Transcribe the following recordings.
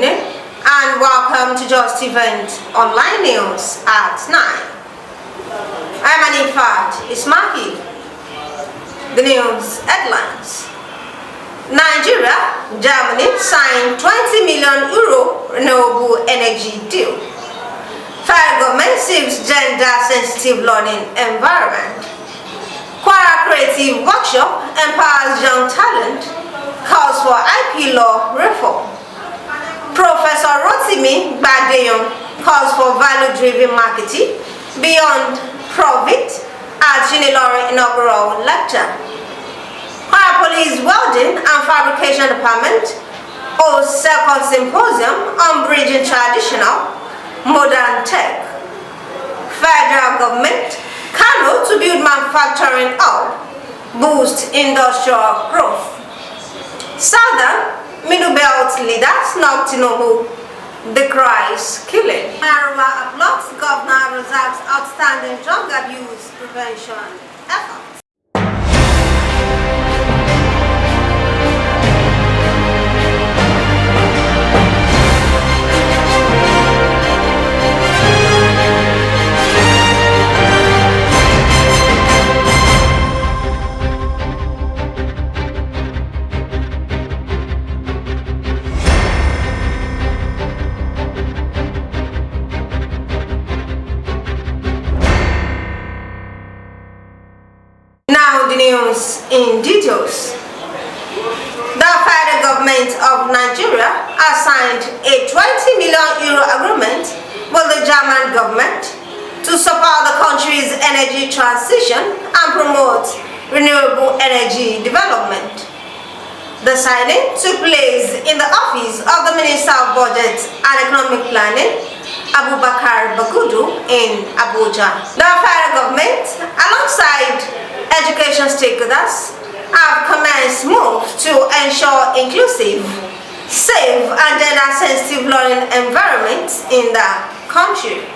evening and welcome to Jeo Tv online news at 9. I'm Anifat Ismail. The news headlines. Nigeria, Germany signed €20 million renewable energy deal. Federal government seeks gender-sensitive learning environment. Kwara Creative Workshop empowers young talent, calls for IP law reform. Professor Rotimi Badeyon calls for value-driven marketing beyond profit at Unilorin inaugural lecture. Kwara Police Welding and Fabrication Department hosts second symposium on bridging traditional modern tech. Federal government Kano to build manufacturing hub, boost industrial growth. Southern Middle Belt leaders knocked Tinubu decries killing. Marijuana applauds Governor Razak's outstanding drug abuse prevention efforts. Now the news in details. The federal government of Nigeria has signed a €20 million agreement with the German government to support the country's energy transition and promote renewable energy development. The signing took place in the office of the Minister of Budget and Economic Planning, Abubakar Bagudu, in Abuja. The federal government, alongside education stakeholders, have commenced moves to ensure inclusive, safe and gender-sensitive learning environments in the country.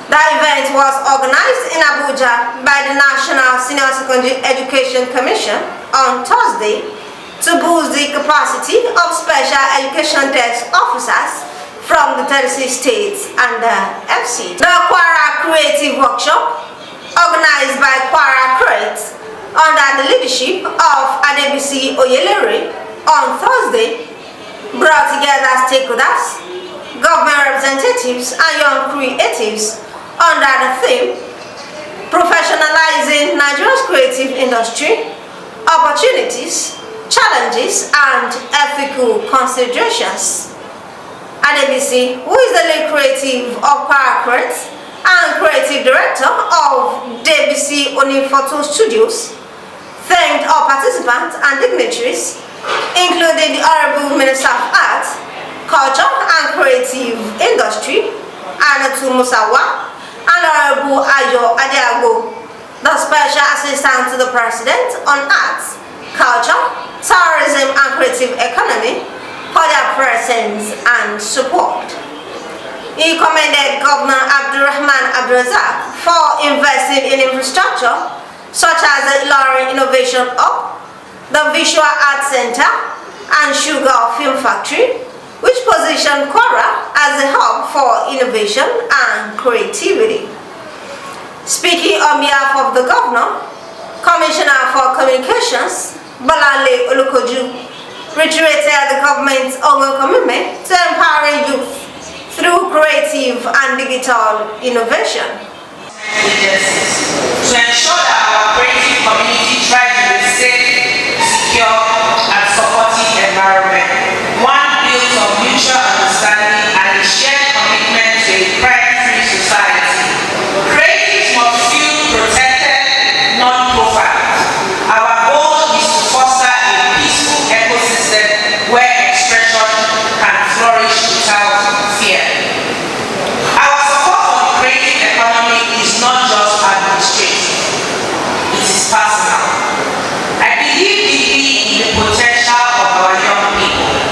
The event was organized in Abuja by the National Senior Secondary Education Commission on Thursday to boost the capacity of special education desk officers from the 36 states and the FC. The Kwara Creative Workshop, organized by Kwara Creates under the leadership of Adebisi Oyelere on Thursday, brought together stakeholders, government representatives and young creatives under the theme Professionalizing Nigeria's Creative Industry, Opportunities, Challenges and Ethical Considerations. Adebisi, who is the lead creative of Kwara Creates and creative director of DBC Onifoto Studios, thanked all participants and dignitaries, including the Honorable Minister of Arts, Culture and Creative Industry, Anatu Musawa, and Honorable Ayo Adiago, the Special Assistant to the President on Arts, Culture, Tourism and Creative Economy, for their presence and support. He commended Governor Abdulrahman Abdulrazak for investing in infrastructure such as the Ilorin Innovation Hub, the Visual Arts Center, and Sugar Film Factory, which positioned Kwara as a hub for innovation and creativity. Speaking on behalf of the Governor, Commissioner for Communications, Balale Olukoju, reiterated the government's ongoing commitment to empowering youth through creative and digital innovation. To ensure that our creative community thrives in a safe, secure, and supportive environment, one built on mutual understanding and a shared commitment to a crime-free society. Creatives must feel protected, not profiled. Our goal is to foster a peaceful ecosystem where expression can flourish without fear. Our support for the creative economy is not just administrative, it is personal. I believe deeply in the potential of our young people.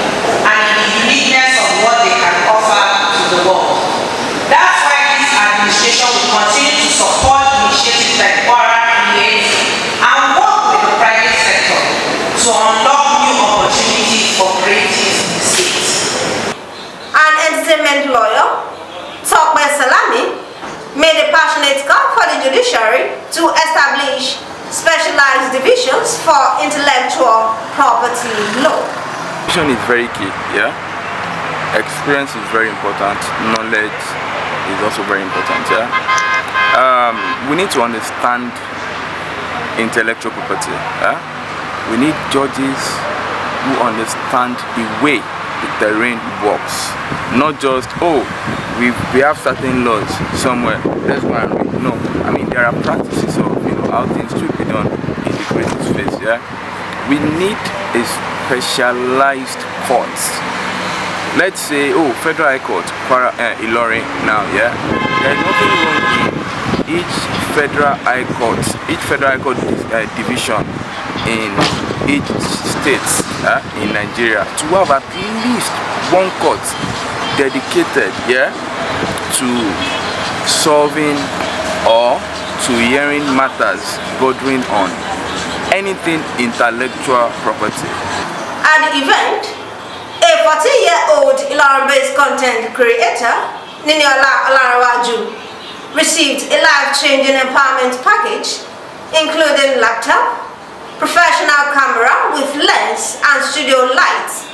independent lawyer, Tokbe Salami, made a passionate call for the judiciary to establish specialized divisions for intellectual property law. Education is very key, yeah. Experience is very important. Knowledge is also very important, yeah. We need to understand intellectual property, yeah. We need judges who understand the way the terrain works, not just we have certain laws somewhere, let's go and read. No, I mean there are practices of how things should be done in the creative space. Yeah, we need a specialized court. Let's say Federal High Court, Ilorin now. Yeah, there is nothing wrong in each Federal High Court division in each state in Nigeria to have at least one court dedicated, yeah, to solving or to hearing matters bordering on anything intellectual property. At the event, a 14-year-old Ilorin-based content creator, Niniola Olarawaju, received a life-changing empowerment package, including laptop, professional camera with lens and studio lights,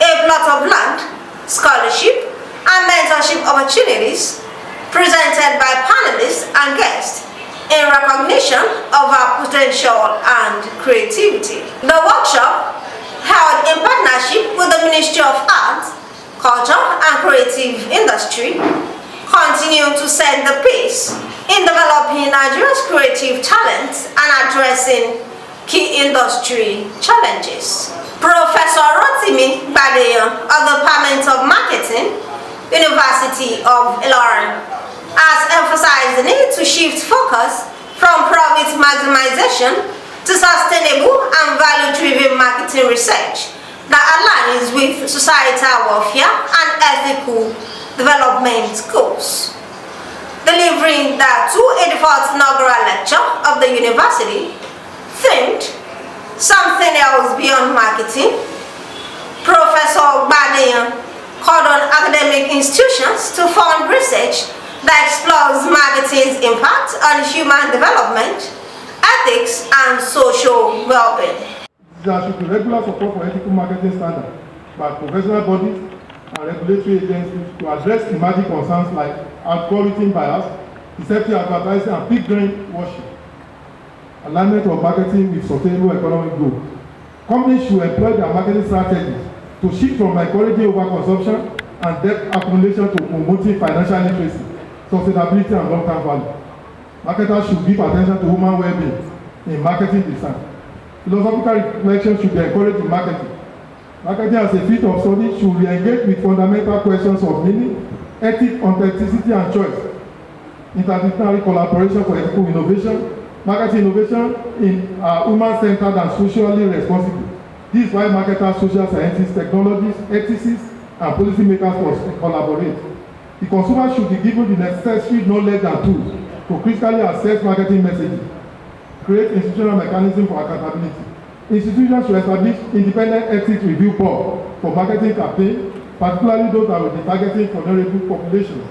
a plot of land, scholarship, and mentorship opportunities presented by panelists and guests in recognition of our potential and creativity. The workshop, held in partnership with the Ministry of Arts, Culture and Creative Industry, continued to set the pace in developing Nigeria's creative talents and addressing key industry challenges. Professor Rotimi Badeyan of the Department of Marketing, University of Ilorin, has emphasized the need to shift focus from profit maximization to sustainable and value-driven marketing research that aligns with societal welfare and ethical development goals. Delivering the 284th inaugural lecture of the university, themed "Something Else Beyond Marketing," Professor Badeyan called on academic institutions to fund research that explores marketing's impact on human development, ethics, and social well-being. There should be regular support for ethical marketing standards by professional bodies and regulatory agencies to address emerging concerns like algorithm bias, deceptive advertising, and big brain washing. Alignment of marketing with sustainable economic growth. Companies should employ their marketing strategies to shift from encouraging overconsumption and debt accumulation to promoting financial literacy, sustainability, and long-term value. Marketers should give attention to human well-being in marketing design. Philosophical reflection should be encouraged in marketing. Marketing as a field of study should re-engage with fundamental questions of meaning, ethics, authenticity, and choice. Interdisciplinary collaboration for ethical innovation. Marketing innovation in human-centered and socially responsible. This is why marketers, social scientists, technologists, ethicists, and policymakers must collaborate. The consumer should be given the necessary knowledge and tools to critically assess marketing messaging. Create institutional mechanism for accountability. Institutions should establish independent ethics review board for marketing campaigns, particularly those that will be targeting vulnerable populations.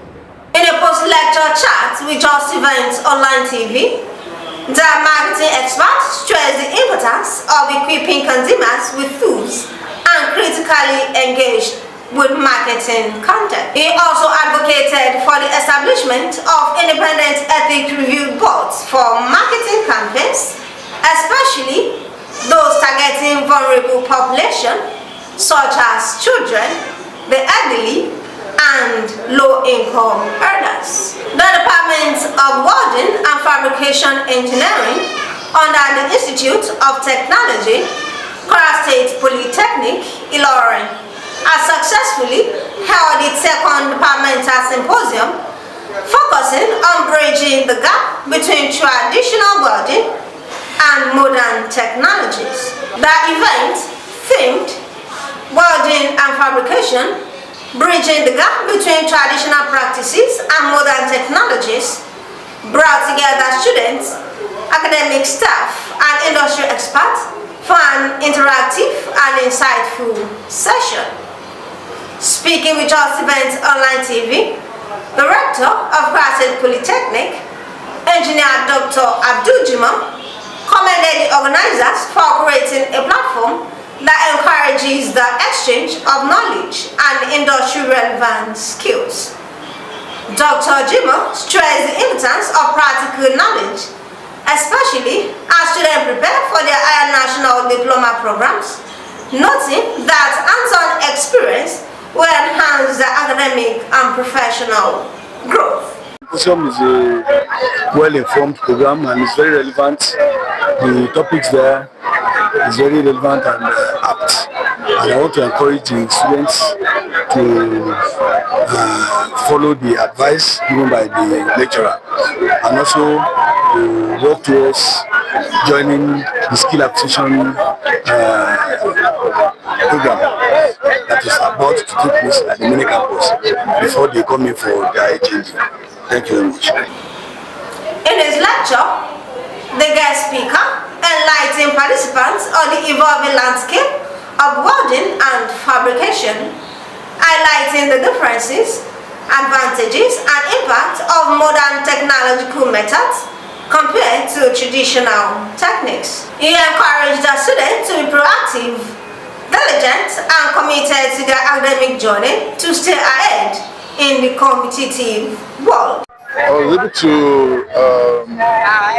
In a post-lecture chat with Jeo Online TV, the marketing experts stressed the importance of equipping consumers with tools and critically engaged with marketing content. He also advocated for the establishment of independent ethics review boards for marketing campaigns, especially those targeting vulnerable populations such as children, the elderly, and low-income earners. The Department of Welding and Fabrication Engineering under the Institute of Technology, Kwara State Polytechnic, Ilorin, has successfully held its second departmental symposium focusing on bridging the gap between traditional welding and modern technologies. The event, themed "Welding and Fabrication, Bridging the Gap Between Traditional Practices and Modern Technologies," brought together students, academic staff, and industry experts for an interactive and insightful session. Speaking with Jeo TV, the rector of Crescent Polytechnic, Engineer Dr. Abdul Jima, commended the organizers for creating a platform that encourages the exchange of knowledge and industry relevant skills. Dr. Jima stressed the importance of practical knowledge, especially as students prepare for their higher national diploma programs, noting that hands-on experience will enhance their academic and professional growth. Symposium is a well-informed program and it's very relevant. The topics there is very relevant and apt. And I want to encourage the students to follow the advice given by the lecturer and also to work towards joining the skill acquisition program that is about to take place at the mini campus before they come in for their HND. Thank you very much. In his lecture, the guest speaker enlightened participants on the evolving landscape of welding and fabrication, highlighting the differences, advantages, and impact of modern technological methods compared to traditional techniques. He encouraged the students to be proactive, diligent, and committed to their academic journey to stay ahead in the competitive world. I was able to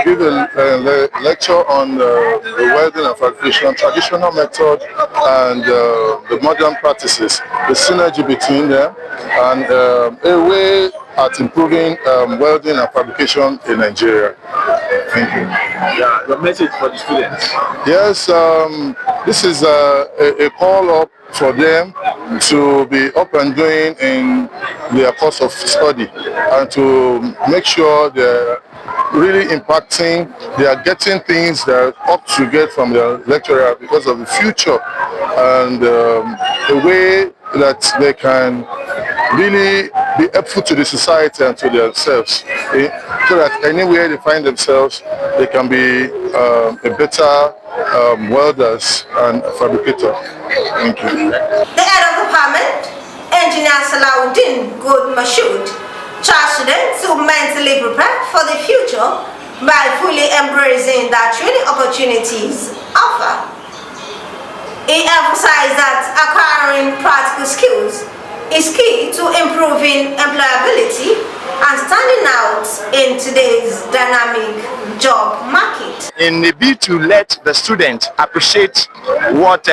give a lecture on the welding and fabrication, traditional method and the modern practices, the synergy between them, and a way at improving welding and fabrication in Nigeria. Thank you. Yeah, your message for the students. Yes, this is a call up for them to be up and doing in their course of study and to make sure they're really impacting, they are getting things that ought to get from their lecturer because of the future and the way that they can really be helpful to the society and to themselves, so that anywhere they find themselves, they can be a better welders and fabricator. Thank you. The head of the department, Engineer Salawuddin Good Mashood, charged students to mentally prepare for the future by fully embracing the training opportunities offered. He emphasized that acquiring practical skills is key to improving employability and standing out in today's dynamic job market. In a bid to let the students appreciate what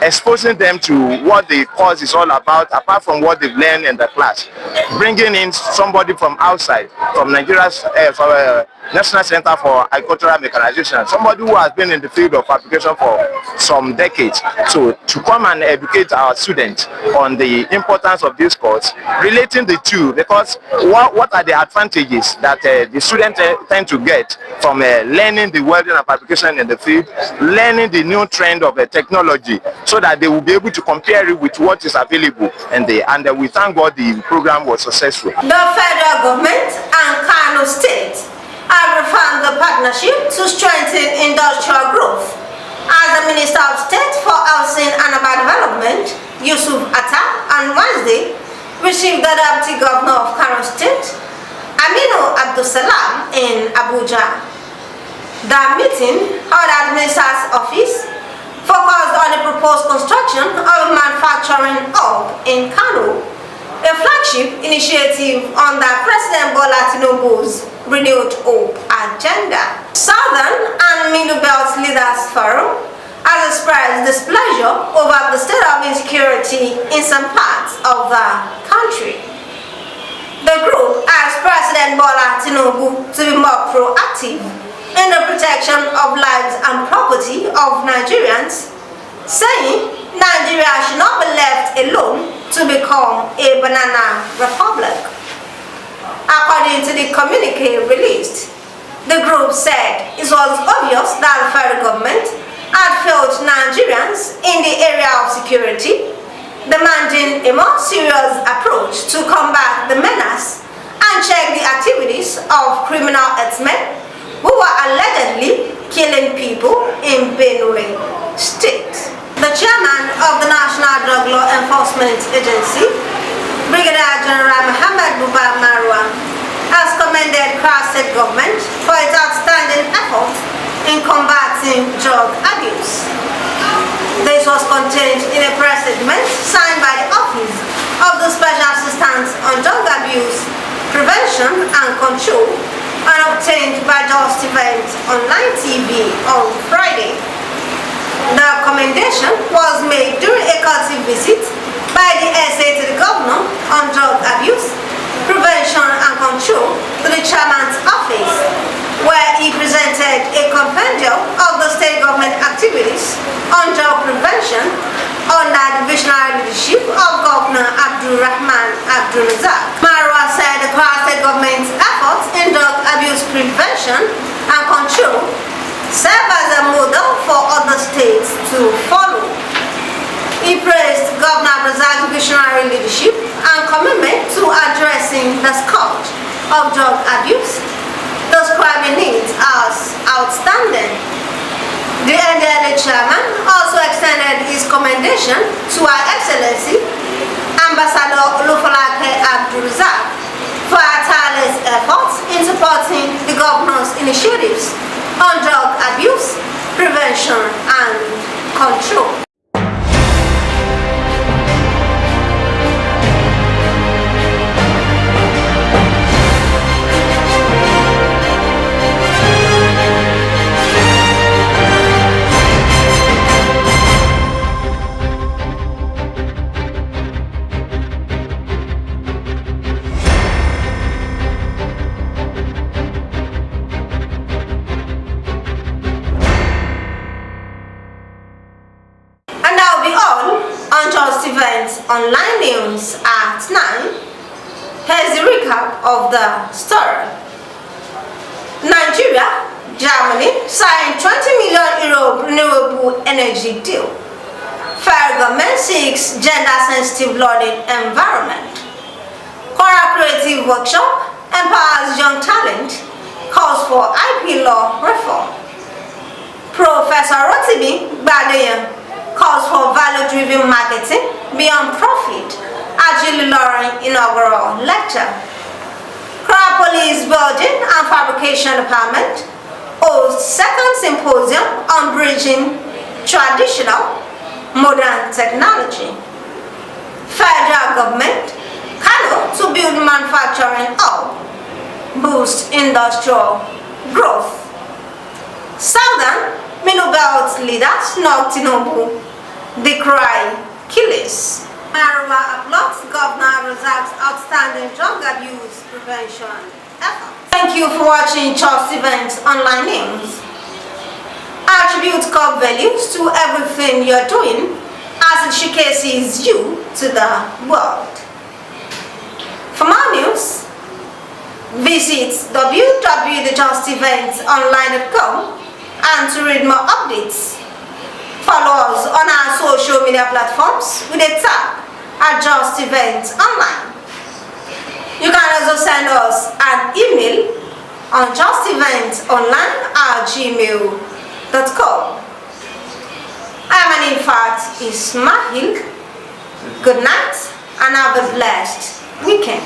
exposing them to what the course is all about, apart from what they've learned in the class, bringing in somebody from outside, from Nigeria's National Center for Agricultural Mechanization, somebody who has been in the field of application for some decades, so to come and educate our students on the importance of this course, relating the two, because what are the advantages that the students tend to get from learning the welding and fabrication in the field, learning the new trend of technology, so that they will be able to compare it with what is available, and we thank God the program was successful. The federal government and Kano State have reformed the partnership to strengthen industrial growth, as the Minister of State for Housing and Urban Development, Yusuf Atta, on Wednesday received the Deputy Governor of Kano State, Aminu Abdulsalam, in Abuja. The meeting, held at the Minister's office, focused on the proposed construction of a manufacturing hub in Kano, a flagship initiative under President Bola Tinubu's Renewed Hope agenda. Southern and Middle Belt Leaders Forum has expressed displeasure over the state of insecurity in some parts of the country. The group asked President Bola Tinubu to be more proactive in the protection of lives and property of Nigerians, saying Nigeria should not be left alone to become a banana republic. According to the communique released, the group said it was obvious that the federal government had failed Nigerians in the area of security, demanding a more serious approach to combat the menace and check the activities of criminal herdsmen who were allegedly killing people in Benue State. The The chairman of the National Drug Law Enforcement Agency, Brigadier General Muhammad Buba Marwa, has commended Kwara State government for its outstanding efforts in combating drug abuse. This was contained in a press statement signed by the Office of the Special Assistant on Drug Abuse, Prevention and Control and obtained by Jeo TV on Friday. The commendation was made during a courtesy visit by the SA to the Governor on Drug Abuse, Prevention and Control to the Chairman's office, where he presented a compendium of the state government activities on drug prevention under the visionary leadership of Governor Abdul Rahman Abdul Razak. Marwa said the Kwara State government's efforts in drug abuse prevention and control serve as a model for other states to follow. He praised Governor Razak's visionary leadership and commitment to addressing the scourge of drug abuse, describing it as outstanding. The NDLA chairman also extended his commendation to Her Excellency Ambassador Olufalake Abdulrazak for her tireless efforts in supporting the governor's initiatives on drug abuse, prevention and control. Events online news at 9. Here's the recap of the story. Nigeria, Germany signed 20 million euro renewable energy deal. Federal government seeks gender-sensitive learning environment. Kwara Creative Workshop empowers young talent, calls for IP law reform. Professor Rotimi Badeyan calls for value-driven marketing beyond profit at Julie Lauren inaugural lecture. Kwara Police Building and Fabrication Department hosts second symposium on bridging traditional modern technology. Federal government Kano to build manufacturing hub, boost industrial growth. Southern Middle Belt leaders knocked Tinubu, decry killings. Marwa applauds Governor Razak's outstanding drug abuse prevention efforts. Thank you for watching Jeo Events Online News. Attribute core values to everything you're doing as it showcases you to the world. For more news, visit www.thejusteventsonline.com. And to read more updates, follow us on our social media platforms with a tag at Jeo Events Online. You can also send us an email on justeventsonline@gmail.com. I'm Anifat Ismail. Good night and have a blessed weekend.